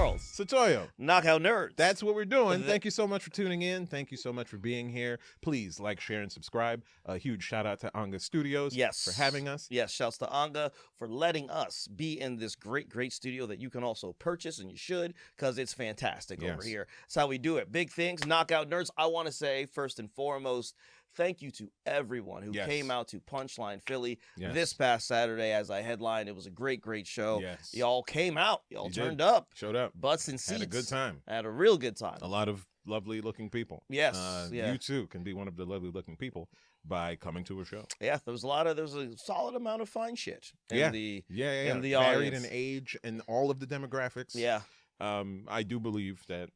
Charles. Setoiyo. Knockout Nerds. That's what we're doing. Thank you so much for tuning in. Thank you so much for being here. Please like, share, and subscribe. A huge shout out to Anga Studios for having us. Yes, shouts to Anga for letting us be in this great studio that you can also purchase, and you should, because it's fantastic over here. That's how we do it. Big things, Knockout Nerds. I want to say, first and foremost, thank you to everyone who came out to Punchline Philly this past Saturday as I headlined. It was a great show. Y'all came out. Y'all turned up. Showed up. Butts and seats. Had a good time. Had a real good time. A lot of lovely looking people. Yes. You too can be one of the lovely looking people by coming to a show. Yeah, there was a solid amount of fine shit in the in the varied audience. in age and all of the demographics. Yeah. I do believe that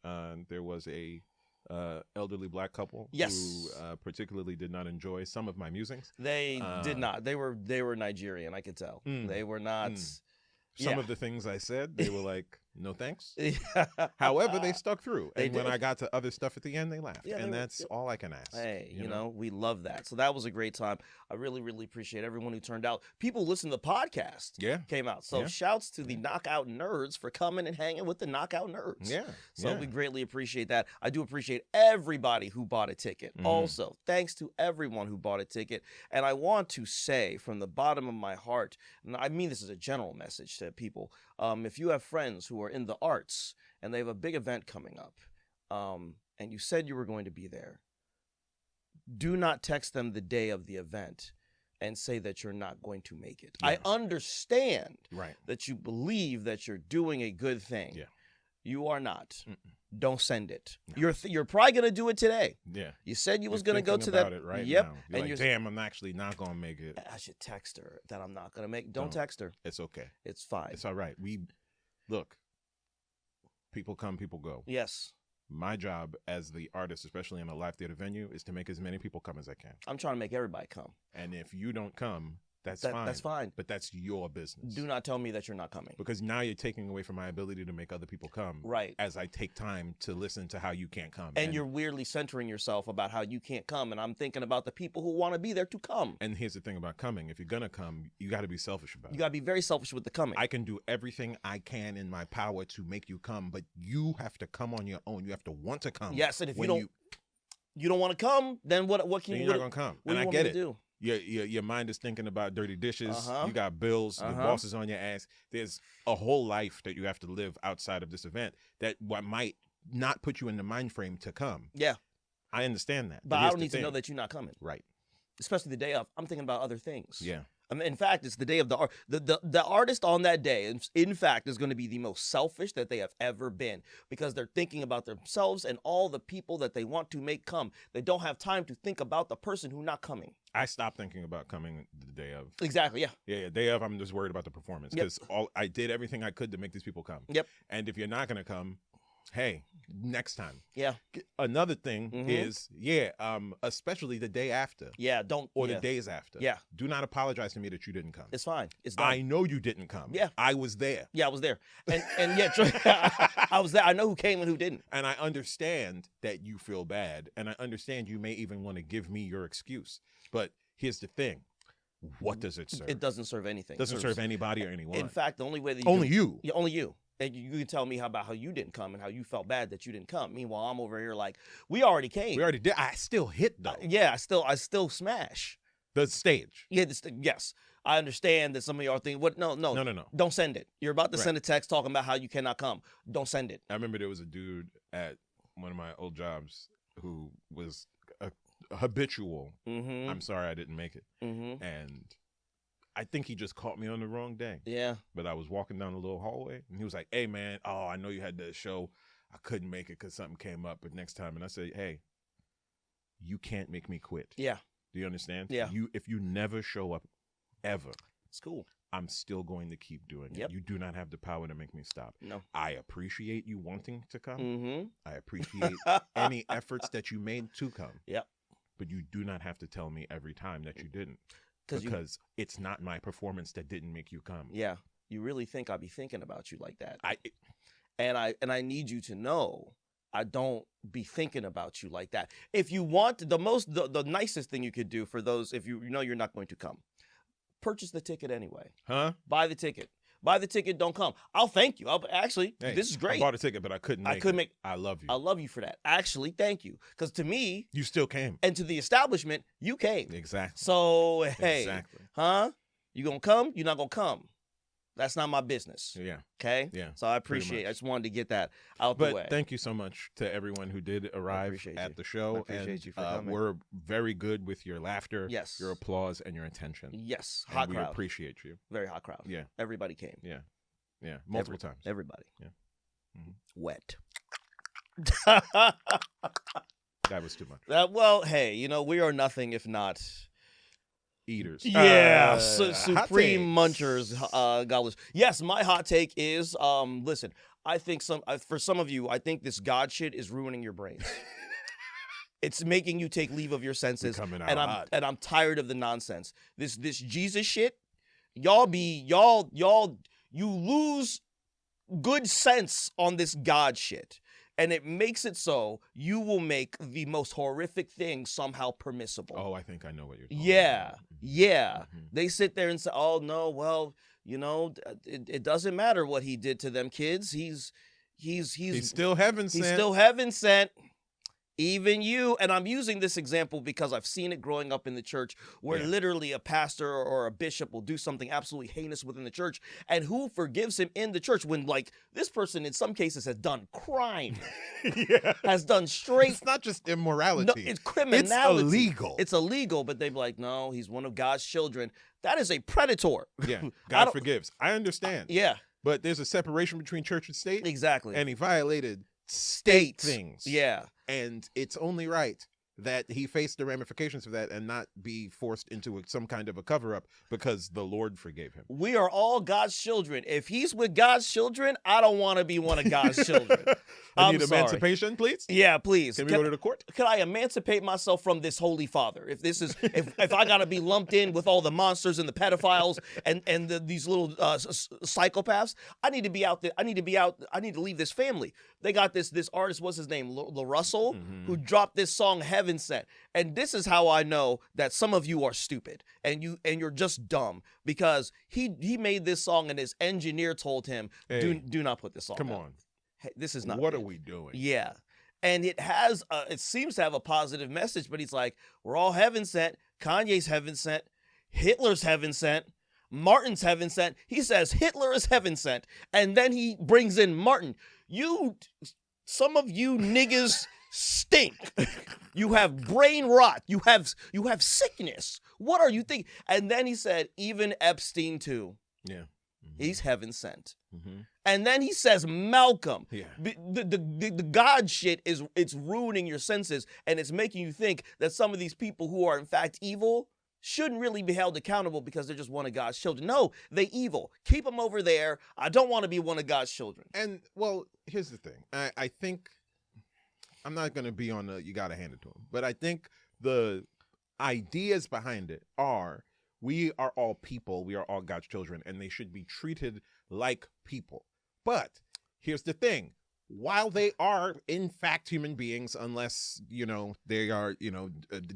there was a elderly black couple who particularly did not enjoy some of my musings. They did not. They were Nigerian, I could tell. They were not. Some of the things I said, they were like, no thanks. However, they stuck through. And when I got to other stuff at the end, they laughed. And that's all I can ask. Hey, you know, we love that. So that was a great time. I really appreciate everyone who turned out. People listen to the podcast came out. So shouts to the Knockout Nerds for coming and hanging with the Knockout Nerds. So we greatly appreciate that. I do appreciate everybody who bought a ticket. Also, thanks to everyone who bought a ticket. And I want to say from the bottom of my heart, and I mean this as a general message to people, if you have friends who are in the arts and they have a big event coming up, and you said you were going to be there, do not text them the day of the event and say that you're not going to make it. I understand that you believe that you're doing a good thing. You are not. Don't send it. No. You're probably gonna do it today. You said you was gonna go to that. It right now. You're and like, damn, I'm actually not gonna make it. I should text her that I'm not gonna make it. Don't text her. It's okay. It's fine. It's all right. Look. People come, people go. Yes. My job as the artist, especially in a live theater venue, is to make as many people come as I can. I'm trying to make everybody come. And if you don't come, that's fine. That's fine. But that's your business. Do not tell me that you're not coming. Because now you're taking away from my ability to make other people come. Right. As I take time to listen to how you can't come. And you're weirdly centering yourself about how you can't come. And I'm thinking about the people who want to be there to come. And here's the thing about coming. If you're going to come, you got to be selfish about it. You got to be very selfish with the coming. I can do everything I can in my power to make you come, but you have to come on your own. You have to want to come. Yes. And if you don't want to come, then what can you do? You're not going to come. And I get it. Your mind is thinking about dirty dishes. You got bills. Your boss is on your ass. There's a whole life that you have to live outside of this event that might not put you in the mind frame to come. Yeah. I understand that. But I don't need to know that you're not coming. Right. Especially the day of. I'm thinking about other things. Yeah. I mean, in fact, it's the day of the art. The artist on that day, in fact, is going to be the most selfish that they have ever been because they're thinking about themselves and all the people that they want to make come. They don't have time to think about the person who's not coming. I stopped thinking about coming the day of. Exactly, yeah. Yeah, day of, I'm just worried about the performance because I did everything I could to make these people come. Yep. And if you're not going to come, hey, next time. Yeah. Another thing is, especially the day after. Yeah, Or the days after. Yeah. Do not apologize to me that you didn't come. It's fine. It's done. I know you didn't come. Yeah. I was there. Yeah, I was there. And yeah, I was there. I know who came and who didn't. And I understand that you feel bad. And I understand you may even want to give me your excuse. But here's the thing. What does it serve? It doesn't serve anything. It doesn't serve anybody or anyone. In fact, the only way that only you. Yeah, only you. And you can tell me about how you didn't come and how you felt bad that you didn't come. Meanwhile, I'm over here like, we already came. We already did. I still hit though. Yeah, I still smash. The stage. Yeah, yes. I understand that some of y'all think, what? No. Don't send it. You're about to send a text talking about how you cannot come. Don't send it. I remember there was a dude at one of my old jobs who was a habitual. I'm sorry I didn't make it. And I think he just caught me on the wrong day. Yeah. But I was walking down a little hallway, and he was like, hey, man, I know you had the show. I couldn't make it because something came up, but next time. And I said, hey, you can't make me quit. Yeah. Do you understand? Yeah. If you never show up, ever. It's cool. I'm still going to keep doing it. You do not have the power to make me stop. No. I appreciate you wanting to come. I appreciate any efforts that you made to come. Yep. But you do not have to tell me every time that you didn't. Because it's not my performance that didn't make you come. Yeah. You really think I'll be thinking about you like that. And I need you to know I don't be thinking about you like that. If you want the nicest thing you could do for those, if you know you're not going to come, purchase the ticket anyway. Huh? Buy the ticket. buy the ticket, don't come. I'll thank you. This is great. I bought a ticket, but I couldn't make it. I love you. I love you for that. Actually, thank you. Because to me, you still came. And to the establishment, you came. Exactly. So, hey, you gonna come? You're not gonna come. That's not my business. Yeah. Okay? Yeah. So I appreciate it. I just wanted to get that out the way. But thank you so much to everyone who did arrive at the show. I appreciate you for coming. We're very good with your laughter, yes, your applause, and your attention. Yes. Hot crowd. We appreciate you. Very hot crowd. Yeah. Everybody came. Yeah. Yeah. Multiple times. Everybody. Yeah. Mm-hmm. Wet. That was too much. Well, hey, we are nothing if not... eaters. Yeah, supreme munchers, gobblers. Yes, my hot take is, listen, I think for some of you, I think this God shit is ruining your brains. It's making you take leave of your senses, and I'm tired of the nonsense. This Jesus shit, you lose good sense on this God shit. And it makes it so you will make the most horrific thing somehow permissible. Oh, I think I know what you're talking about. Yeah. Mm-hmm. They sit there and say, oh, no, well, it doesn't matter what he did to them kids. He's still heaven sent. He's still heaven sent. Even you, and I'm using this example because I've seen it growing up in the church where literally a pastor or a bishop will do something absolutely heinous within the church, and who forgives him in the church when, like, this person in some cases has done crime, has done straight. It's not just immorality. No, it's criminality. It's illegal. It's illegal, but they're like, no, he's one of God's children. That is a predator. Yeah, God forgives. I understand. Yeah. But there's a separation between church and state. Exactly. And he violated state things. Yeah. And it's only right that he face the ramifications of that and not be forced into some kind of a cover-up because the Lord forgave him. We are all God's children. If he's with God's children, I don't want to be one of God's children. I need emancipation, please? Yeah, please. Can we go to the court? Can I emancipate myself from this holy father? If this is, if I got to be lumped in with all the monsters and the pedophiles and these little psychopaths, I need to be out there. I need to leave this family. They got this artist, what's his name? LaRussell, who dropped this song Heaven Sent. And this is how I know that some of you are stupid and you're just dumb because he made this song and his engineer told him, do not put this song Come out. on. Hey, this is not What good. are we doing? Yeah. And it seems to have a positive message, but he's like, we're all heaven sent. Kanye's heaven sent. Hitler's heaven sent. Martin's heaven sent. He says Hitler is heaven sent. And then he brings in Martin. Some of you niggas stink. You have brain rot. You have sickness. What are you thinking? And then he said, even Epstein too. Yeah. He's heaven sent. And then he says Malcolm. Yeah. The God shit it's ruining your senses and it's making you think that some of these people who are in fact evil shouldn't really be held accountable because they're just one of God's children. No, they evil. Keep them over there. I don't want to be one of God's children. And well, here's the thing. I think I'm not going to be on you got to hand it to him, but I think the ideas behind it are we are all people. We are all God's children, and they should be treated like people. But here's the thing. While they are, in fact, human beings, unless, they are,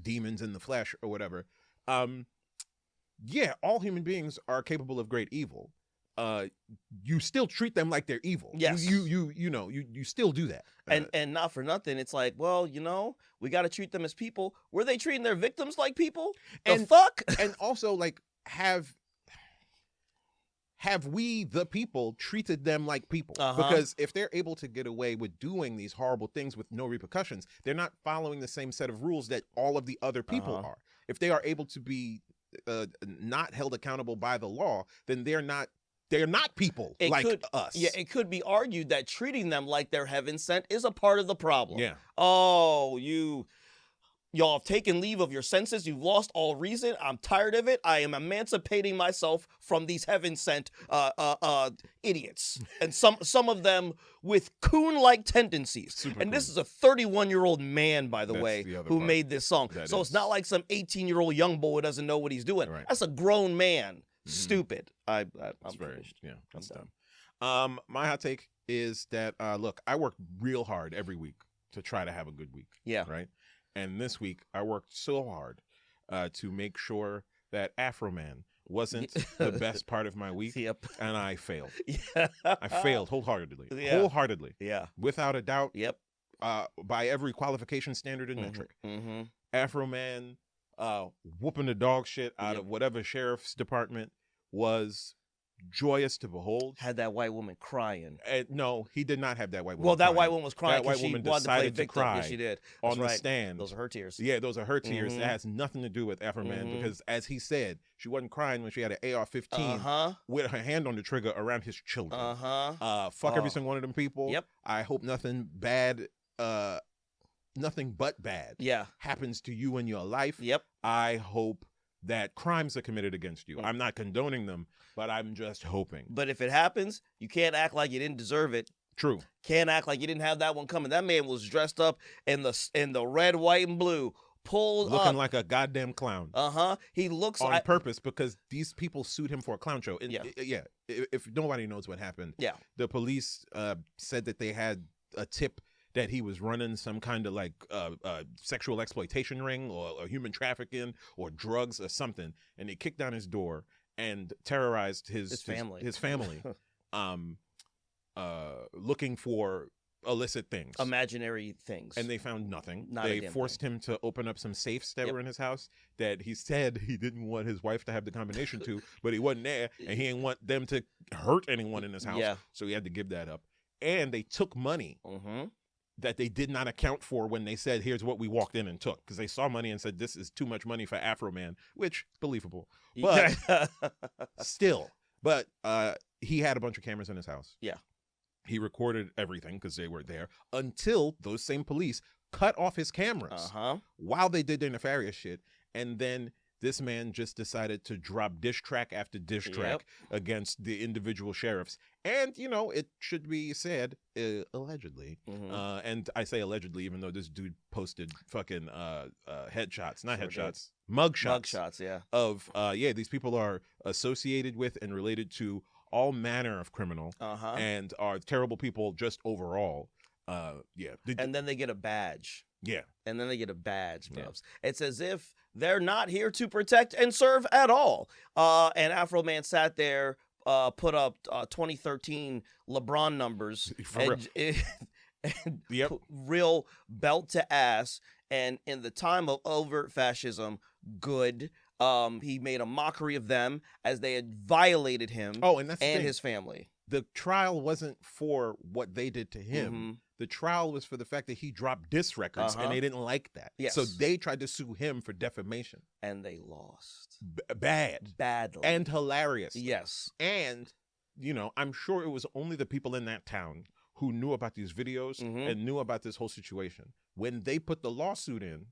demons in the flesh or whatever, all human beings are capable of great evil. You still treat them like they're evil. Yes. You still do that. And not for nothing, it's like, well, we got to treat them as people. Were they treating their victims like people? The fuck? And also, like, have we, the people, treated them like people? Because if they're able to get away with doing these horrible things with no repercussions, they're not following the same set of rules that all of the other people are. If they are able to be not held accountable by the law, then they're not people us. Yeah, it could be argued that treating them like they're heaven sent is a part of the problem. Yeah. Oh, y'all have taken leave of your senses. You've lost all reason. I'm tired of it. I am emancipating myself from these heaven sent idiots. And some of them with coon-like tendencies. This is a 31-year-old man, by the way, who made this song. So it's not like some 18-year-old young boy who doesn't know what he's doing. Right. That's a grown man. Stupid. I'm finished. Yeah, that's dumb. My hot take is that look, I work real hard every week to try to have a good week. Yeah. Right. And this week I worked so hard to make sure that Afroman wasn't the best part of my week, and I failed. Yeah. I failed wholeheartedly. Yeah. Wholeheartedly. Yeah. Without a doubt. Yep. By every qualification standard and metric. Mm-hmm. Afroman whooping the dog shit out of whatever sheriff's department was joyous to behold. Had that white woman crying. No, he did not have that white woman. Well, that crying. white woman was crying. That white woman decided to cry. Yes, she did. That's on the stand. Those are her tears. Yeah, those are her tears. That has nothing to do with Afroman because, as he said, she wasn't crying when she had an AR-15 with her hand on the trigger around his children. Fuck every single one of them people. Yep. I hope nothing but bad happens to you in your life. Yep. I hope that crimes are committed against you. I'm not condoning them, but I'm just hoping. But if it happens, you can't act like you didn't deserve it. True. Can't act like you didn't have that one coming. That man was dressed up in the red, white, and blue, pulled looking up. like a goddamn clown. He looks on purpose because these people sued him for a clown show. And if nobody knows what happened, the police said that they had a tip that he was running some kind of like sexual exploitation ring or human trafficking or drugs or something, and they kicked down his door and terrorized his family, looking for illicit things, imaginary things, and they found nothing. They forced him to open up some safes that were in his house that he said he didn't want his wife to have the combination to, but he wasn't there, and he didn't want them to hurt anyone in his house, so he had to give that up. And they took money that they did not account for when they said, here's what we walked in and took. Because they saw money and said, this is too much money for Afroman, which, believable. But still. But he had a bunch of cameras in his house. Yeah. He recorded everything because they were there until those same police cut off his cameras while they did their nefarious shit. And then this man just decided to drop diss track after diss track against the individual sheriffs. And, you know, it should be said, allegedly, and I say allegedly, even though this dude posted fucking headshots, not headshots, mugshots, of, these people are associated with and related to all manner of criminal and are terrible people just overall. And then they get a badge. Yeah. And then they get a badge, Bubs. It's as if they're not here to protect and serve at all. And Afroman sat there, put up 2013 LeBron numbers. And real belt to ass. And in the time of overt fascism, good. He made a mockery of them as they had violated him and his family. The trial wasn't for what they did to him. The trial was for the fact that he dropped diss records and they didn't like that. Yes. So they tried to sue him for defamation. And they lost. Badly. And hilarious. Yes. And, you know, I'm sure it was only the people in that town who knew about these videos and knew about this whole situation. When they put the lawsuit in,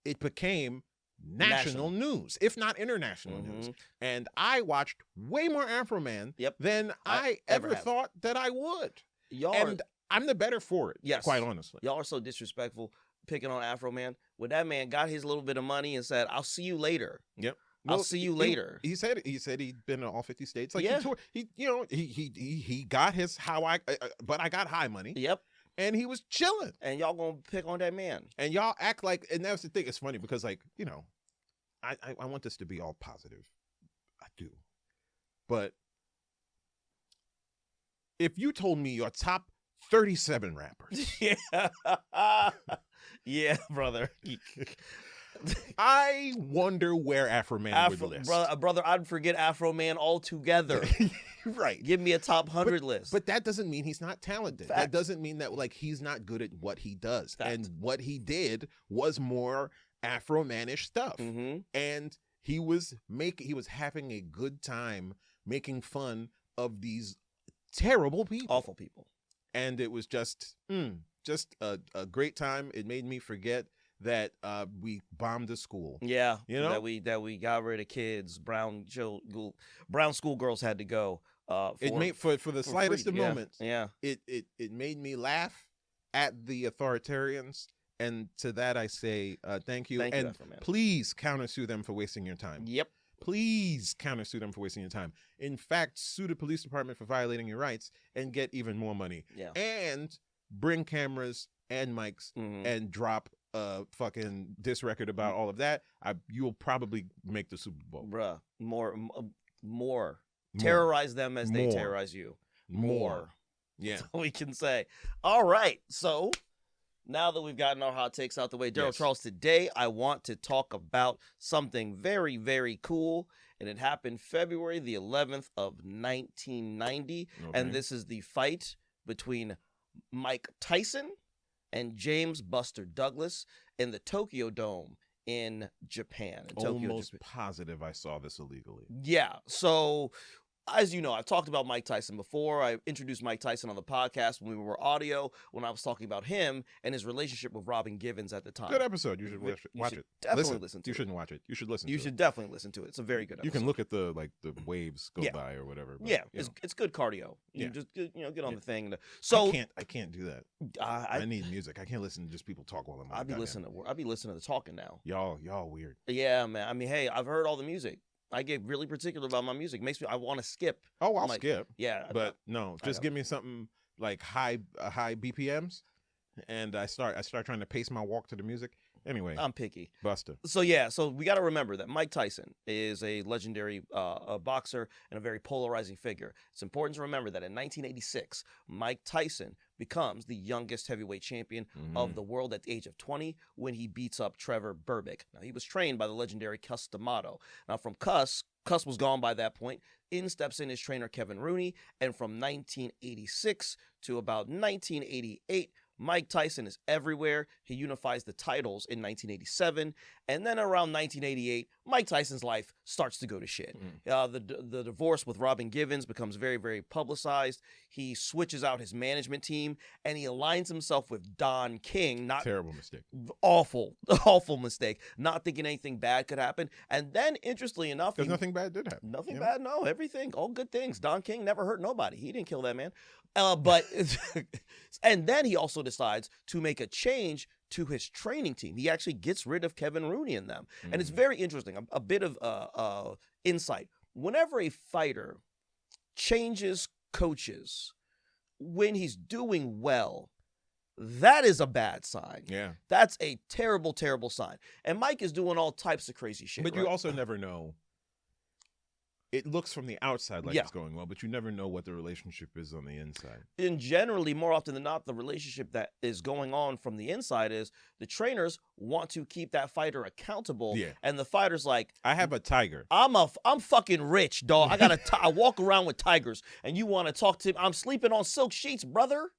it became national news, if not international news. And I watched way more Afroman than I ever thought that I would. And I'm the better for it, quite honestly. Y'all are so disrespectful picking on Afroman. When that man got his little bit of money and said, I'll see you later. Yep. I'll see you later. He said he'd been in all 50 states. Like he got his but I got high money. Yep. And he was chilling. And y'all gonna pick on that man. And y'all act like, and that's the thing. It's funny because, like, you know, I want this to be all positive. I do. But if you told me your top 37 rappers. Yeah, brother. I wonder where Afroman would list. Brother, I'd forget Afroman altogether. Right. Give me a top 100 list. But that doesn't mean he's not talented. Fact. That doesn't mean that, like, he's not good at what he does. Fact. And what he did was more Afro-manish stuff. And he was having a good time making fun of these terrible people. Awful people. And it was just a great time. It made me forget that we bombed a school. Yeah, you know, that we got rid of kids. Brown schoolgirls had to go. For the slightest of moments. Yeah, it made me laugh at the authoritarians, and to that I say thank you. And please countersue them for wasting your time. Yep. Please countersue them for wasting your time. In fact, sue the police department for violating your rights and get even more money. Yeah. And bring cameras and mics and drop fucking diss record about all of that, you'll probably make the Super Bowl. Bruh, more. Terrorize them as they terrorize you. More. Yeah. That's all we can say. All right. So now that we've gotten our hot takes out the way, Daryl Charles, today I want to talk about something very, very cool. And it happened February the 11th of 1990. Okay. And this is the fight between Mike Tyson and James Buster Douglas in the Tokyo Dome in Japan. Almost positive I saw this illegally. Yeah. So, as you know, I've talked about Mike Tyson before. I introduced Mike Tyson on the podcast when we were audio, when I was talking about him and his relationship with Robin Givens at the time. Good episode. You should watch it. Definitely listen to it. You shouldn't watch it. You should listen to it. You should definitely listen to it. It's a very good episode. You can look at the waves go by or whatever. But, it's good cardio. You just get on the thing. So I can't do that. I need music. I can't listen to just people talk while I'm on. I'll be listening to the talking now. Y'all weird. Yeah, man. I mean, hey, I've heard all the music. I get really particular about my music. Makes me I want to skip. Oh, I'll skip. Yeah, but no, just give me something like high BPMs, and I start trying to pace my walk to the music. Anyway, I'm picky. Buster. So we got to remember that Mike Tyson is a legendary boxer and a very polarizing figure. It's important to remember that in 1986, Mike Tyson becomes the youngest heavyweight champion of the world at the age of 20 when he beats up Trevor Berbick. Now, he was trained by the legendary Cus D'Amato. Now, from Cus was gone by that point. In steps in his trainer, Kevin Rooney. And from 1986 to about 1988, Mike Tyson is everywhere. He unifies the titles in 1987. And then around 1988, Mike Tyson's life starts to go to shit. The divorce with Robin Givens becomes very, very publicized. He switches out his management team, and he aligns himself with Don King. Terrible mistake. Awful mistake. Not thinking anything bad could happen. And then, interestingly enough... Because nothing bad did happen. Nothing bad, no. Everything. All good things. Don King never hurt nobody. He didn't kill that man. And then he also decides to make a change to his training team. He actually gets rid of Kevin Rooney and them. And it's very interesting. A bit of insight. Whenever a fighter changes coaches when he's doing well, that is a bad sign. Yeah. That's a terrible, terrible sign. And Mike is doing all types of crazy shit. But you also never know. It looks from the outside like it's going well, but you never know what the relationship is on the inside. And generally, more often than not, the relationship that is going on from the inside is the trainers want to keep that fighter accountable. Yeah. And the fighter's like, I have a tiger. I'm fucking rich, dog. I walk around with tigers, and you want to talk to me? I'm sleeping on silk sheets, brother.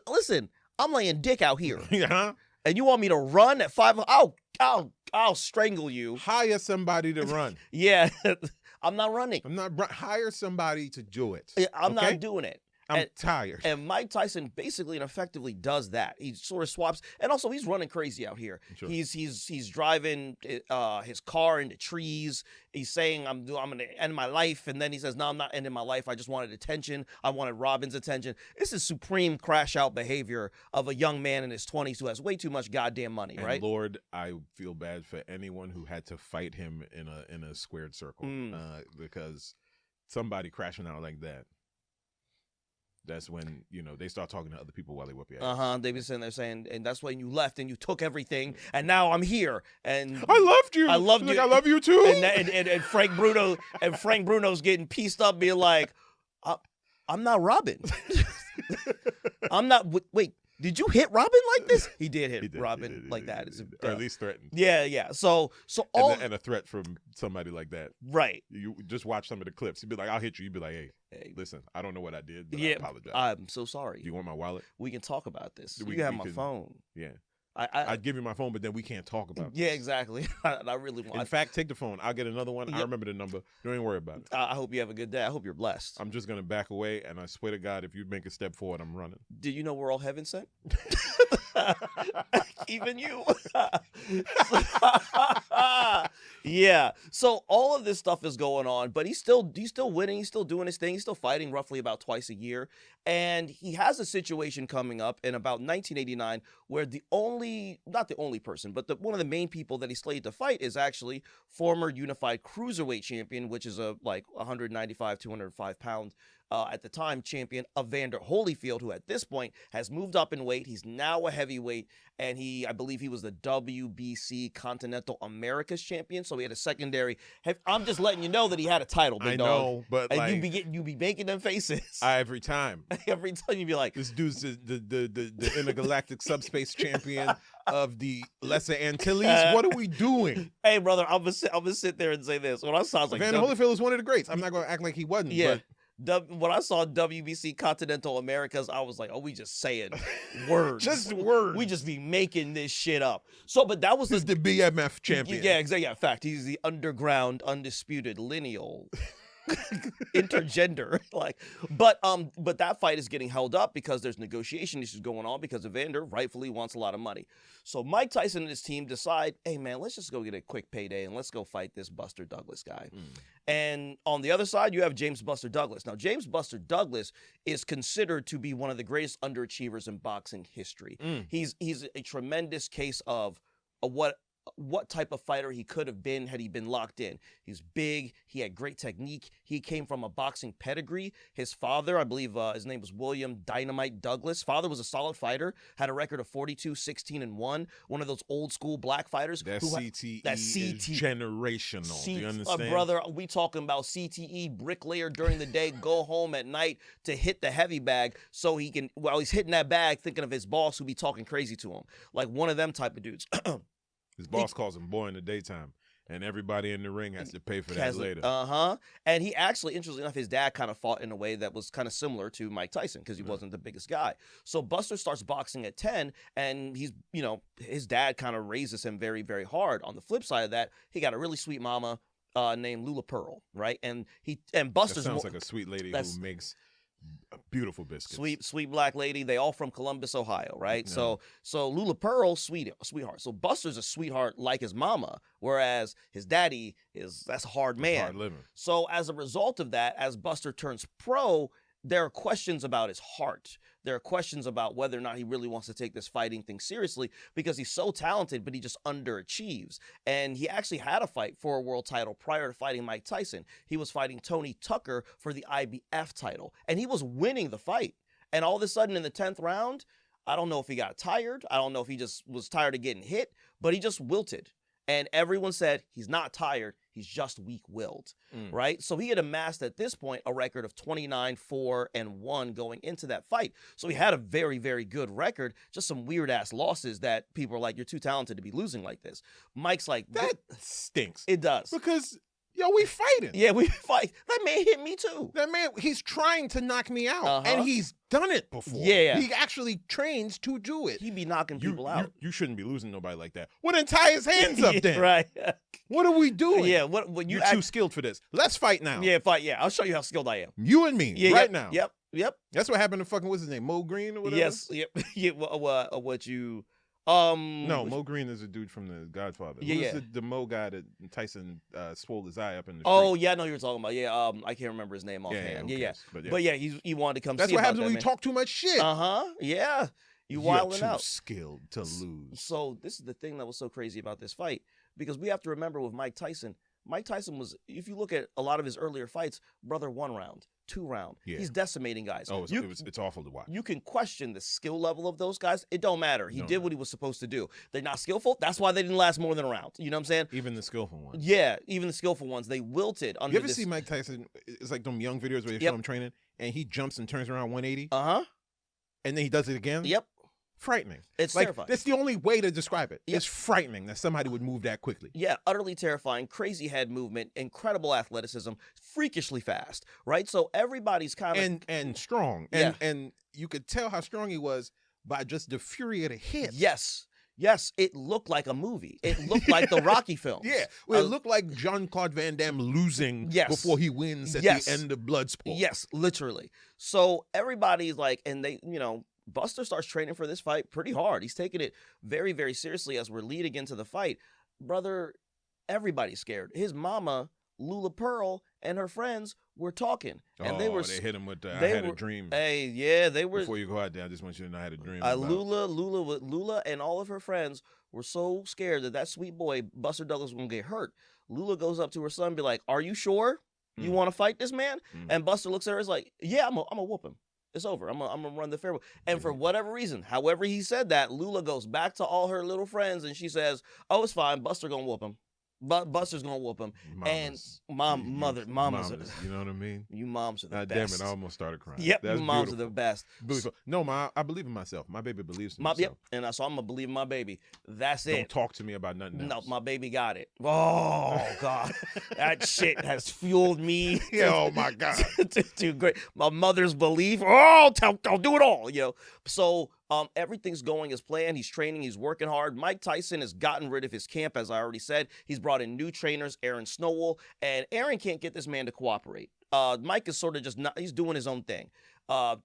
Listen, I'm laying dick out here. Yeah. And you want me to run at 5? I'll strangle you. Hire somebody to run. Yeah, I'm not running. Hire somebody to do it. I'm not doing it. I'm tired. And Mike Tyson basically and effectively does that. He sort of swaps, and also he's running crazy out here. Sure. He's driving his car into trees. He's saying I'm going to end my life, and then he says, "No, I'm not ending my life. I just wanted attention. I wanted Robin's attention." This is supreme crash out behavior of a young man in his 20s who has way too much goddamn money, and right? Lord, I feel bad for anyone who had to fight him in a squared circle because somebody crashing out like that. That's when, they start talking to other people while they whip your ass. They be sitting there saying, and that's when you left and you took everything, and now I'm here. And I loved you. I loved you. I love you too. And Frank Bruno's getting pieced up, being like, I'm not Robin. I'm not. Wait. Did you hit Robin like this? He did hit Robin like that. Or at least threatened. Yeah. So and a threat from somebody like that. Right. You just watch some of the clips. He'd be like, "I'll hit you." You'd be like, "Hey, listen, I don't know what I did, but I apologize. I'm so sorry. Do you want my wallet? We can talk about this. You have my phone. Yeah. I'd give you my phone, but then we can't talk about this. Yeah, exactly. I really want. In fact, take the phone. I'll get another one. I remember the number. Don't even worry about it. I hope you have a good day. I hope you're blessed. I'm just going to back away, and I swear to God, if you make a step forward, I'm running. Did you know we're all heaven sent? Even you. Yeah. So all of this stuff is going on, but he's still winning. He's still doing his thing. He's still fighting roughly about twice a year. And he has a situation coming up in about 1989 where not the only person, but one of the main people that he's slated to fight is actually former unified cruiserweight champion, which is a 195, 205 pound at the time champion Evander Holyfield, who at this point has moved up in weight. He's now a heavyweight, and I believe he was the WBC Continental Americas champion. So he had a secondary. I'm just letting you know that he had a title, big dog. I know, but and like, you be making them faces every time. Every time you be like, this dude's the intergalactic subspace champion of the Lesser Antilles. What are we doing? Hey, brother, I'm gonna sit there and say this. When I saw, I was like, Evander Holyfield was one of the greats. I'm not gonna act like he wasn't. Yeah. But when I saw WBC Continental Americas, I was like, oh, we just saying words. Just words. We just be making this shit up. So, but that was the BMF champion. Yeah, exactly. Yeah, fact. He's the underground, undisputed, lineal, intergender. But that fight is getting held up because there's negotiation issues going on because Evander rightfully wants a lot of money. So Mike Tyson and his team decide, hey, man, let's just go get a quick payday and let's go fight this Buster Douglas guy. And on the other side, you have James Buster Douglas. Now, James Buster Douglas is considered to be one of the greatest underachievers in boxing history. He's a tremendous case of what type of fighter he could have been had he been locked in. He's big. He had great technique. He came from a boxing pedigree. His father, I believe his name was William Dynamite Douglas. Father was a solid fighter, had a record of 42-16-1, one of those old school black fighters. That CTE is generational. Do you understand? Brother, we talking about CTE, bricklayer during the day, go home at night to hit the heavy bag so he can, while he's hitting that bag, thinking of his boss who be talking crazy to him. Like one of them type of dudes. His boss calls him boy in the daytime, and everybody in the ring has to pay for that later. And he actually, interestingly enough, his dad kind of fought in a way that was kind of similar to Mike Tyson because he wasn't the biggest guy. So Buster starts boxing at 10, and he's, his dad kind of raises him very, very hard. On the flip side of that, he got a really sweet mama named Lula Pearl, right? And Buster's that sounds like a sweet lady who makes beautiful biscuits. Sweet black lady. They all from Columbus, Ohio, right? Yeah. So Lula Pearl, sweetheart. So Buster's a sweetheart like his mama, whereas his daddy that's a hard man. Hard living. So as a result of that, as Buster turns pro, there are questions about his heart. There are questions about whether or not he really wants to take this fighting thing seriously because he's so talented, but he just underachieves. And he actually had a fight for a world title prior to fighting Mike Tyson. He was fighting Tony Tucker for the IBF title, and he was winning the fight. And all of a sudden in the 10th round, I don't know if he got tired. I don't know if he just was tired of getting hit, but he just wilted. And everyone said he's not tired. He's just weak-willed, right? So he had amassed at this point a record of 29-4-1 going into that fight. So he had a very, very good record, just some weird-ass losses that people are like, you're too talented to be losing like this. Mike's like, that stinks. It does. Because, we fighting. Yeah, we fight. That man hit me too. That man, he's trying to knock me out. And he's done it before. Yeah. He actually trains to do it. He be knocking people out. You shouldn't be losing nobody like that. Well, then tie his hands up then. Right. What are we doing? Yeah. What you're too skilled for this. Let's fight now. Yeah, fight. Yeah, I'll show you how skilled I am. You and me, now. Yep. That's what happened to fucking, what's his name, Mo Green or whatever? Yes. Yep. Yeah. What you... No, Mo Green is a dude from The Godfather. Yeah, the Mo guy that Tyson swole his eye up in the street? Yeah, I know who you're talking about. Yeah, I can't remember his name offhand. Yeah. But yeah, he wanted to come. That's see what happens when you talk too much shit. Yeah, you're wilding out. Too skilled to lose. So this is the thing that was so crazy about this fight, because we have to remember with Mike Tyson was, if you look at a lot of his earlier fights, brother, 1 round. 2 round. Yeah. He's decimating guys. Oh, it's awful to watch. You can question the skill level of those guys. It don't matter. He did what he was supposed to do. They're not skillful. That's why they didn't last more than a round. You know what I'm saying? Even the skillful ones. Yeah, even the skillful ones. They wilted under You ever see Mike Tyson? It's like them young videos where they show him training, and he jumps and turns around 180. And then he does it again. Yep. Frightening. It's terrifying. That's the only way to describe it. It's frightening that somebody would move that quickly. Yeah, utterly terrifying. Crazy head movement, incredible athleticism, freakishly fast, right? So everybody's kind of... And strong. And you could tell how strong he was by just the fury of the hit. Yes, it looked like a movie. It looked like the Rocky films. Yeah, well, it looked like Jean-Claude Van Damme losing before he wins at the end of Bloodsport. Yes, literally. So everybody's like, and they, Buster starts training for this fight pretty hard. He's taking it very, very seriously as we're leading into the fight. Brother, everybody's scared. His mama, Lula Pearl, and her friends were talking. And they hit him with the I had a dream. Hey, yeah, they were. Before you go out there, I just want you to know I had a dream. Lula and all of her friends were so scared that sweet boy, Buster Douglas, was going to get hurt. Lula goes up to her son and be like, are you sure? You want to fight this man? And Buster looks at her, is like, yeah, I'm gonna whoop him. It's over. I'm gonna run the fairway. And for whatever reason, however he said that, Lula goes back to all her little friends and she says, "Oh, it's fine. Buster gonna whoop him. Buster's gonna whoop him." Mamas. And mamas. You know what I mean? You moms are the best. Damn it! I almost started crying. Yep, That's you moms beautiful. are the best. No, I believe in myself. My baby believes in himself. Yep, and so I'm gonna believe in my baby. That's it. Don't talk to me about nothing else. No, my baby got it. Oh God, that shit has fueled me. Oh my God, to great. My mother's belief. Oh, I'll do it all. So everything's going as planned. He's training. He's working hard. Mike Tyson has gotten rid of his camp, as I already said. He's brought in new trainers, Aaron Snowell, and Aaron can't get this man to cooperate. Mike is sort of just not. He's doing his own thing. And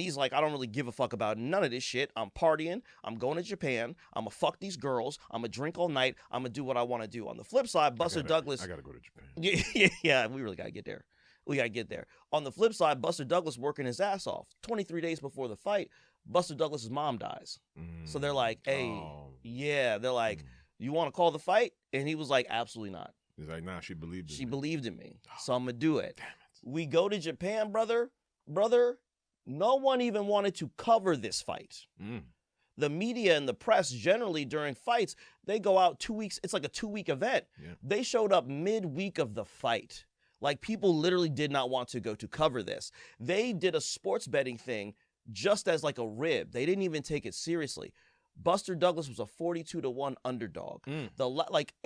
he's like, I don't really give a fuck about none of this shit. I'm partying. I'm going to Japan. I'm gonna fuck these girls. I'm gonna drink all night. I'm gonna do what I want to do. On the flip side, Buster Douglas. I gotta go to Japan. Yeah, we really gotta get there. We gotta get there. On the flip side, Buster Douglas working his ass off. 23 days before the fight, Buster Douglas's mom dies. So they're like, hey, they're like, you want to call the fight? And he was like, absolutely not. He's like, nah, she believed in me. She believed in me, so I'm gonna do it. Damn it. We go to Japan, brother. No one even wanted to cover this fight. The media and the press generally during fights, they go out 2 weeks. It's like a 2-week event. Yeah. They showed up midweek of the fight. Like, people literally did not want to go to cover this. They did a sports betting thing just as like a rib. They didn't even take it seriously. Buster Douglas was a 42-1 underdog.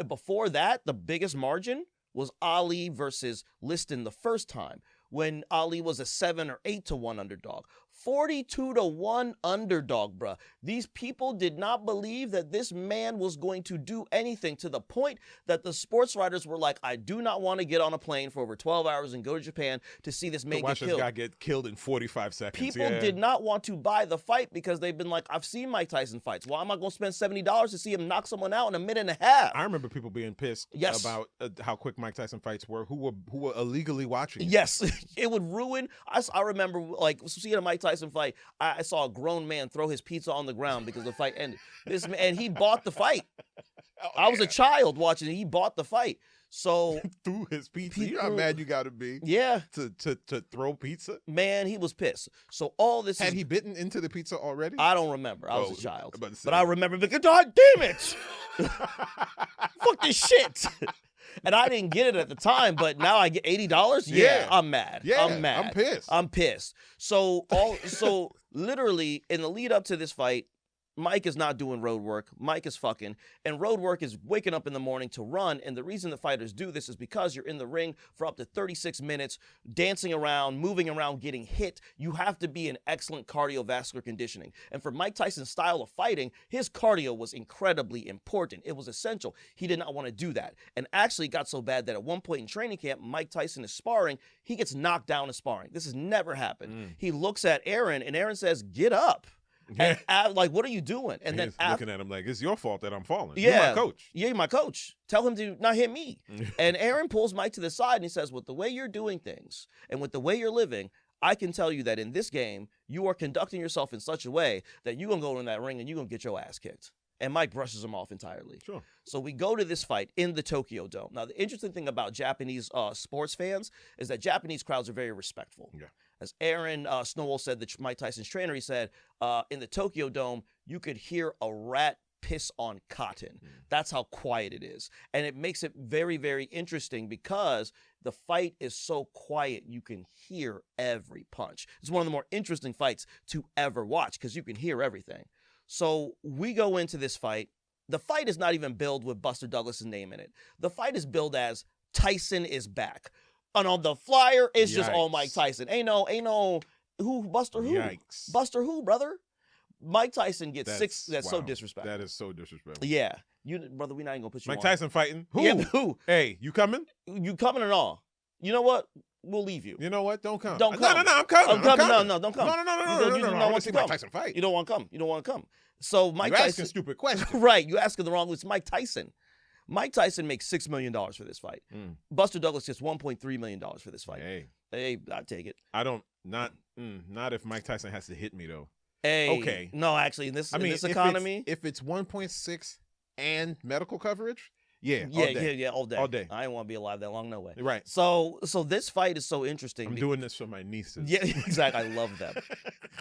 Before that, the biggest margin was Ali versus Liston the first time, when Ali was a 7 or 8-1 underdog. 42-1 underdog, bruh. These people did not believe that this man was going to do anything, to the point that the sports writers were like, I do not want to get on a plane for over 12 hours and go to Japan to see this man get killed. Watch this guy get killed in 45 seconds. People did not want to buy the fight because they've been like, I've seen Mike Tyson fights. Why am I going to spend $70 to see him knock someone out in a minute and a half? I remember people being pissed about how quick Mike Tyson fights were, who were illegally watching. Yes, it would ruin. I remember like seeing a Mike Tyson fight. I saw a grown man throw his pizza on the ground because the fight ended. This man, and he bought the fight. I was a child watching it. He bought the fight. So threw his pizza. You know how mad you got to be? Yeah. To throw pizza? Man, he was pissed. So all this had he bitten into the pizza already? I don't remember. I was a child. But I remember because, God damn it. Fuck this shit. And I didn't get it at the time, but now I get $80. Yeah, I'm mad. Yeah, I'm mad. I'm pissed. So literally in the lead up to this fight, Mike is not doing road work. Mike is fucking. And road work is waking up in the morning to run. And the reason the fighters do this is because you're in the ring for up to 36 minutes, dancing around, moving around, getting hit. You have to be in excellent cardiovascular conditioning. And for Mike Tyson's style of fighting, his cardio was incredibly important. It was essential. He did not want to do that. And actually got so bad that at one point in training camp, Mike Tyson is sparring. He gets knocked down in sparring. This has never happened. He looks at Aaron, and Aaron says, get up. Yeah. And like, what are you doing? And then looking at him like, it's your fault that I'm falling. Yeah, you're my coach. Yeah, you're my coach. Tell him to not hit me. And Aaron pulls Mike to the side and he says, with the way you're doing things and with the way you're living, I can tell you that in this game, you are conducting yourself in such a way that you're going to go in that ring and you're going to get your ass kicked. And Mike brushes him off entirely. Sure. So we go to this fight in the Tokyo Dome. Now, the interesting thing about Japanese sports fans is that Japanese crowds are very respectful. Yeah. As Aaron Snowell said, Mike Tyson's trainer, he said, in the Tokyo Dome, you could hear a rat piss on cotton. That's how quiet it is. And it makes it very, very interesting because the fight is so quiet, you can hear every punch. It's one of the more interesting fights to ever watch because you can hear everything. So we go into this fight. The fight is not even billed with Buster Douglas' name in it. The fight is billed as Tyson is back. And on the flyer, it's just all Mike Tyson. Ain't no who Buster who? Yikes. Buster who, brother? Mike Tyson gets six. That's so disrespectful. That is so disrespectful. Yeah. Brother, we're not even gonna put you Mike on. Tyson fighting? Who? Yeah, who? Hey, you coming? You coming or not? You know what? We'll leave you. You know what? Don't come. Don't come. No, I'm coming. I'm coming. No, don't come. No. You don't want to see come. Mike Tyson fight. You don't want to come. You don't want to come. So Mike You're Tyson. asking stupid questions. Right. You asking the wrong. It's Mike Tyson. Mike Tyson makes $6 million for this fight. Buster Douglas gets $1.3 million for this fight. Hey, I take it. I don't. Not if Mike Tyson has to hit me though. Hey, okay. No, actually, in this economy, if it's 1.6 and medical coverage, all day. All day. I didn't want to be alive that long, no way. Right. So this fight is so interesting. I'm doing this for my nieces. Yeah, exactly. I love them.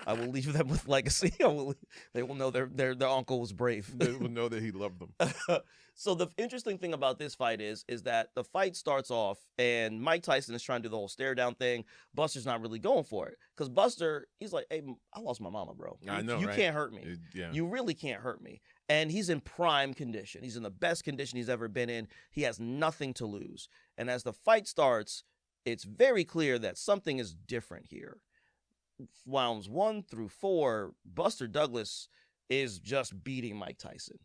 I will leave them with legacy. They will know their uncle was brave. They will know that he loved them. So the interesting thing about this fight is that the fight starts off and Mike Tyson is trying to do the whole stare down thing. Buster's not really going for it because Buster, he's like, hey, I lost my mama, bro. I know, you right? can't hurt me. You really can't hurt me. And he's in prime condition. He's in the best condition he's ever been in. He has nothing to lose. And as the fight starts, it's very clear that something is different here. Rounds 1 through 4, Buster Douglas is just beating Mike Tyson.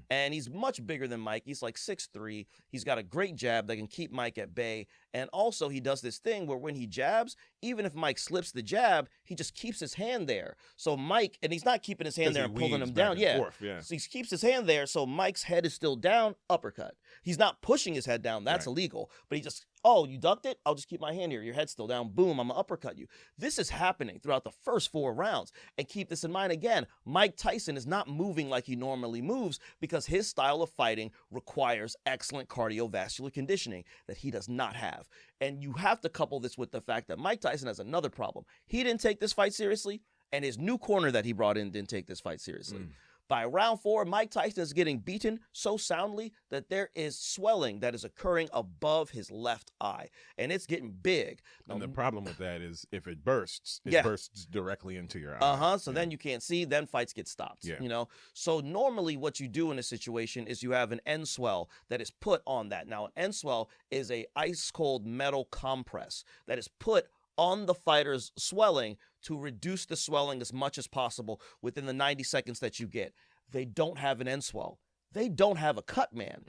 And he's much bigger than Mike. He's like 6'3". He's got a great jab that can keep Mike at bay. And also he does this thing where when he jabs, even if Mike slips the jab, he just keeps his hand there. So Mike, and he's not keeping his hand there and pulling him down. So he keeps his hand there, so Mike's head is still down, uppercut. He's not pushing his head down. That's illegal. But he just, oh, you ducked it? I'll just keep my hand here. Your head's still down. Boom, I'm going to uppercut you. This is happening throughout the first 4 rounds. And keep this in mind again, Mike Tyson is not moving like he normally moves because his style of fighting requires excellent cardiovascular conditioning that he does not have. And you have to couple this with the fact that Mike Tyson has another problem. He didn't take this fight seriously, and his new corner that he brought in didn't take this fight seriously. By round 4, Mike Tyson is getting beaten so soundly that there is swelling that is occurring above his left eye, and it's getting big. And the problem with that is if it bursts, it bursts directly into your eye. So then you can't see, then fights get stopped. You know? So normally what you do in a situation is you have an end swell that is put on that. Now, an end swell is a ice-cold metal compress that is put on the fighter's swelling to reduce the swelling as much as possible within the 90 seconds that you get. They don't have an end swell. They don't have a cut man.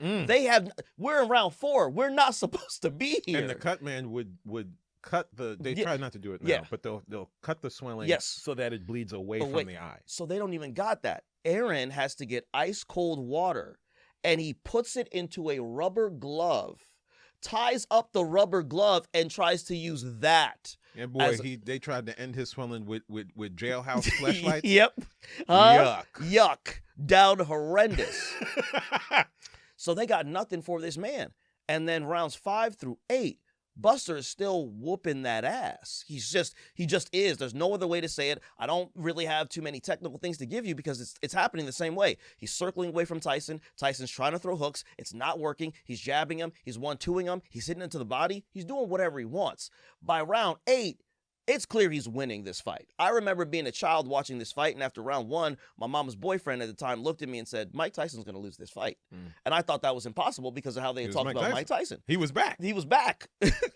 We're in round 4. We're not supposed to be here. And the cut man would cut they try not to do it now, but they'll cut the swelling so that it bleeds away from the eye. So they don't even got that. Aaron has to get ice cold water and he puts it into a rubber glove, ties up the rubber glove, and tries to use that. And boy, they tried to end his swelling with jailhouse fleshlights. Yuck. Down horrendous. So they got nothing for this man. And then rounds 5 through 8, Buster is still whooping that ass. He just is. There's no other way to say it. I don't really have too many technical things to give you because it's happening the same way. He's circling away from Tyson. Tyson's trying to throw hooks. It's not working. He's jabbing him. He's 1-2ing him. He's hitting into the body. He's doing whatever he wants. By round 8, it's clear he's winning this fight. I remember being a child watching this fight, and after round 1, my mama's boyfriend at the time looked at me and said, Mike Tyson's going to lose this fight. And I thought that was impossible because of how they had talked about Mike Tyson. He was back. He was back.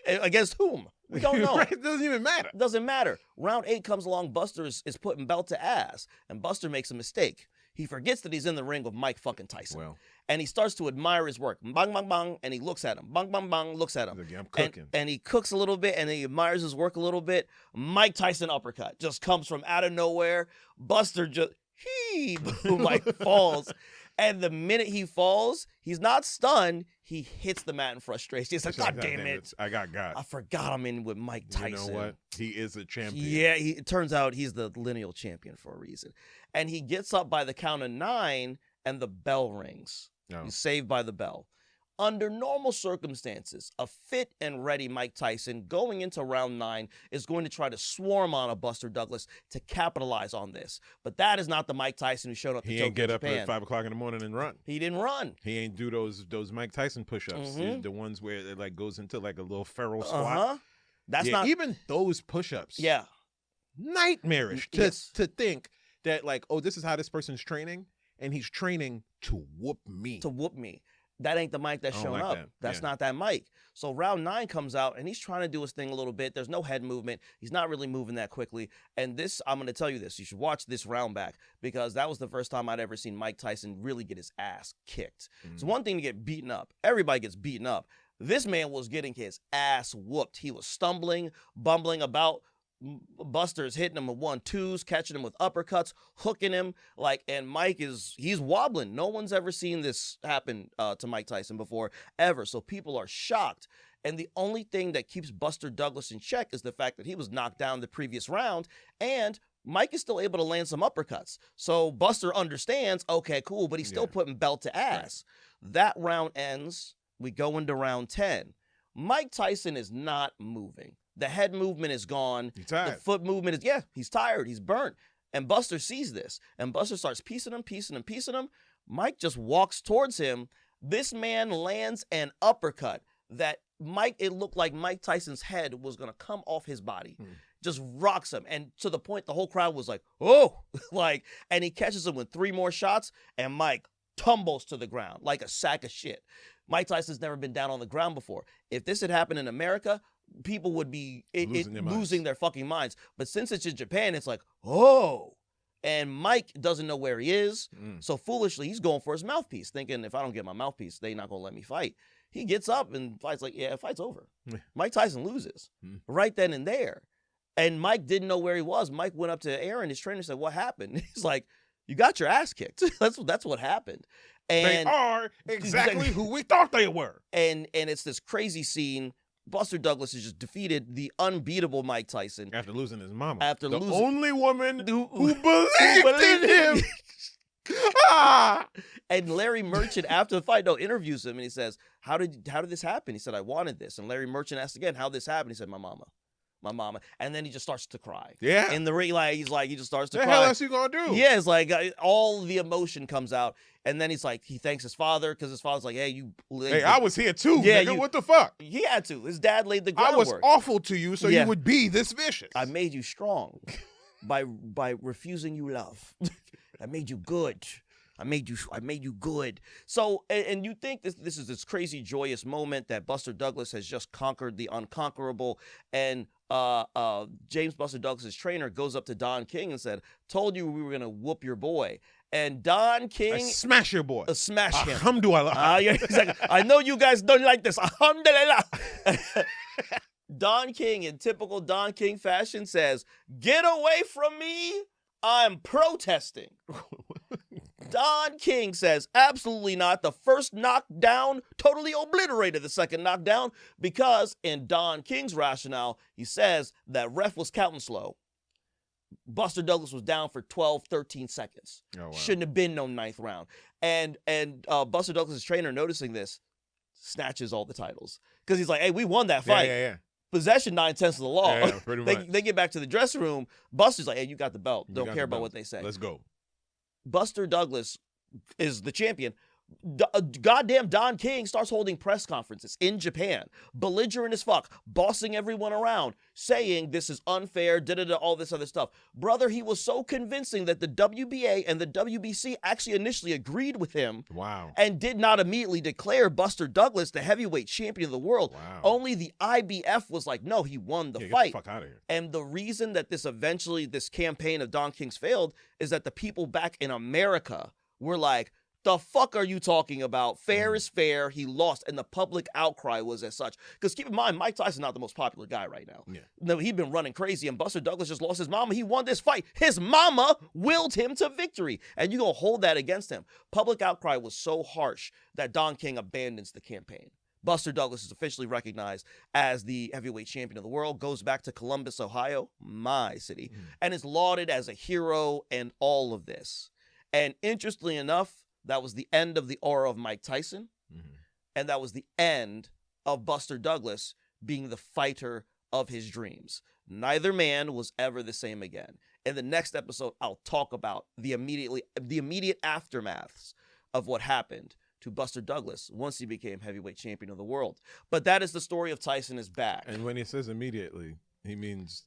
Against whom? We don't know. It doesn't even matter. Doesn't matter. Round 8 comes along, Buster is putting belt to ass, and Buster makes a mistake. He forgets that he's in the ring with Mike fucking Tyson. And he starts to admire his work. Bang, bang, bang. And he looks at him. Bang, bang, bang. Looks at him. Like, I'm cooking. And he cooks a little bit and he admires his work a little bit. Mike Tyson uppercut just comes from out of nowhere. Buster just, boom, like falls. And the minute he falls, he's not stunned. He hits the mat in frustration. He's like, God damn it. I got. I forgot I'm in with Mike Tyson. You know what? He is a champion. Yeah, it turns out he's the lineal champion for a reason. And he gets up by the count of 9 and the bell rings. He's saved by the bell. Under normal circumstances, a fit and ready Mike Tyson going into round 9 is going to try to swarm on a Buster Douglas to capitalize on this. But that is not the Mike Tyson who showed up to Tokyo, He ain't get up Japan. at 5 o'clock in the morning and run. He didn't run. He ain't do those Mike Tyson push-ups. The ones where it like goes into like a little feral squat. That's not even those push-ups. Nightmarish to think that like, oh, this is how this person's training, and he's training to whoop me. That ain't the Mike that's showing up. That's not that Mike. So round 9 comes out, and he's trying to do his thing a little bit. There's no head movement. He's not really moving that quickly. And this, I'm going to tell you this. You should watch this round back because that was the first time I'd ever seen Mike Tyson really get his ass kicked. It's one thing to get beaten up. Everybody gets beaten up. This man was getting his ass whooped. He was stumbling, bumbling about. Buster's hitting him with 1-2s, catching him with uppercuts, hooking him, and Mike he's wobbling. No one's ever seen this happen to Mike Tyson before, ever. So people are shocked. And the only thing that keeps Buster Douglas in check is the fact that he was knocked down the previous round, and Mike is still able to land some uppercuts. So Buster understands, okay, cool, but he's still putting belt to ass. That round ends. We go into round 10. Mike Tyson is not moving. The head movement is gone. He's tired. The foot movement is, he's tired. He's burnt. And Buster sees this. And Buster starts piecing him. Mike just walks towards him. This man lands an uppercut that it looked like Mike Tyson's head was going to come off his body. Just rocks him. And to the point, the whole crowd was like, oh, and he catches him with 3 more shots. And Mike tumbles to the ground like a sack of shit. Mike Tyson's never been down on the ground before. If this had happened in America, people would be losing their fucking minds. But since it's in Japan, it's like, oh. And Mike doesn't know where he is. So foolishly, he's going for his mouthpiece, thinking if I don't get my mouthpiece, they're not going to let me fight. He gets up and fights like, fight's over. Mike Tyson loses right then and there. And Mike didn't know where he was. Mike went up to Aaron, his trainer, and said, what happened? He's like, you got your ass kicked. That's what happened. And they are exactly who we thought they were. And it's this crazy scene. Buster Douglas has just defeated the unbeatable Mike Tyson. After losing his mama. The only woman who believed in him. And Larry Merchant, after the fight, interviews him, and he says, how did this happen? He said, I wanted this. And Larry Merchant asked again, how'd this happen? He said, my mama. And then he just starts to cry. Yeah. In the ring, he just starts to cry. What the hell else you gonna do? Yeah, it's like all the emotion comes out. And then he's like, he thanks his father because his father's like, hey, I was here too, nigga. What the fuck? He had to. His dad laid the groundwork. I was awful to you, so you would be this vicious. I made you strong by refusing you love. I made you good. I made you good. So, and you think this is this crazy joyous moment that Buster Douglas has just conquered the unconquerable, and James Buster Douglas's trainer goes up to Don King and said, told you we were gonna whoop your boy. And Don King, smash your boy, smash him. Alhamdulillah. Exactly. I know you guys don't like this. Alhamdulillah. Don King, in typical Don King fashion, says, "Get away from me! I'm protesting." Don King says, absolutely not. The first knockdown totally obliterated the second knockdown because, in Don King's rationale, he says that ref was counting slow. Buster Douglas was down for 12, 13 seconds. Oh, wow. Shouldn't have been no 9th round. And Buster Douglas' trainer, noticing this, snatches all the titles. Because he's like, hey, we won that fight. Yeah. Possession 9/10 of the law. Yeah, pretty much. They get back to the dressing room. Buster's like, hey, you got the belt. Don't care about what they say. Let's go. Buster Douglas is the champion. Goddamn Don King starts holding press conferences in Japan, belligerent as fuck, bossing everyone around, saying this is unfair, all this other stuff. Brother, he was so convincing that the WBA and the WBC actually initially agreed with him. Wow. And did not immediately declare Buster Douglas the heavyweight champion of the world. Wow. Only the IBF was like, no, he won the fight. Get the fuck out of here. And the reason that this campaign of Don King's failed is that the people back in America were like, the fuck are you talking about? Fair is fair. He lost, and the public outcry was as such. Because keep in mind, Mike Tyson's not the most popular guy right now. Yeah. No, he's been running crazy, and Buster Douglas just lost his mama. He won this fight. His mama willed him to victory, and you're going to hold that against him. Public outcry was so harsh that Don King abandons the campaign. Buster Douglas is officially recognized as the heavyweight champion of the world, goes back to Columbus, Ohio, my city, and is lauded as a hero and all of this. And interestingly enough, that was the end of the aura of Mike Tyson, and that was the end of Buster Douglas being the fighter of his dreams. Neither man was ever the same again. In the next episode, I'll talk about the immediate aftermaths of what happened to Buster Douglas once he became heavyweight champion of the world. But that is the story of Tyson is back. And when he says immediately, he means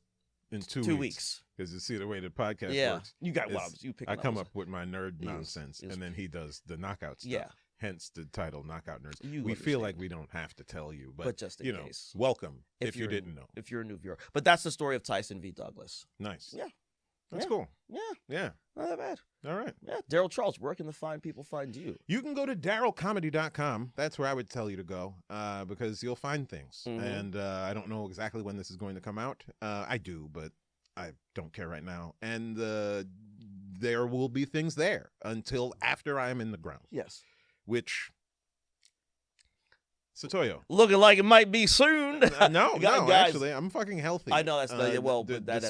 in 2 weeks. Because you see the way the podcast works. You got you pick. I come up with my nerd nonsense, and then he does the knockout stuff. Yeah. Hence the title, Knockout Nerds. We understand. feel like we don't have to tell you, but just in case. Welcome if you didn't know. If you're a new viewer. But that's the story of Tyson v. Douglas. Nice. Yeah. That's cool. Yeah. Not that bad. All right. Yeah. Daryl Charles, where can the fine people find you? You can go to darylcomedy.com. That's where I would tell you to go because you'll find things. And I don't know exactly when this is going to come out. I do, but I don't care right now. And there will be things there until after I am in the ground. Yes. Which Setoiyo. Looking like it might be soon. No, guys, actually, I'm fucking healthy. I know that's not, but that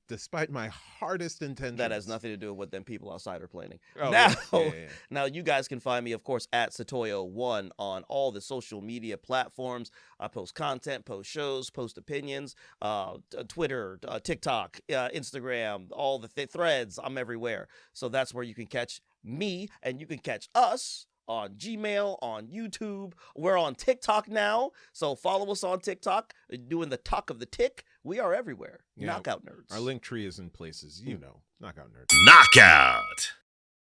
despite my hardest intentions. That has nothing to do with what them people outside are planning. Oh, Now you guys can find me, of course, at Setoiyo1 on all the social media platforms. I post content, post shows, post opinions, Twitter, TikTok, Instagram, all the threads. I'm everywhere. So that's where you can catch me, and you can catch us on Gmail, on YouTube. We're on TikTok now, so follow us on TikTok, doing the talk of the tick. We are everywhere. Knockout Nerds. Our link tree is in places, Knockout Nerds. Knockout.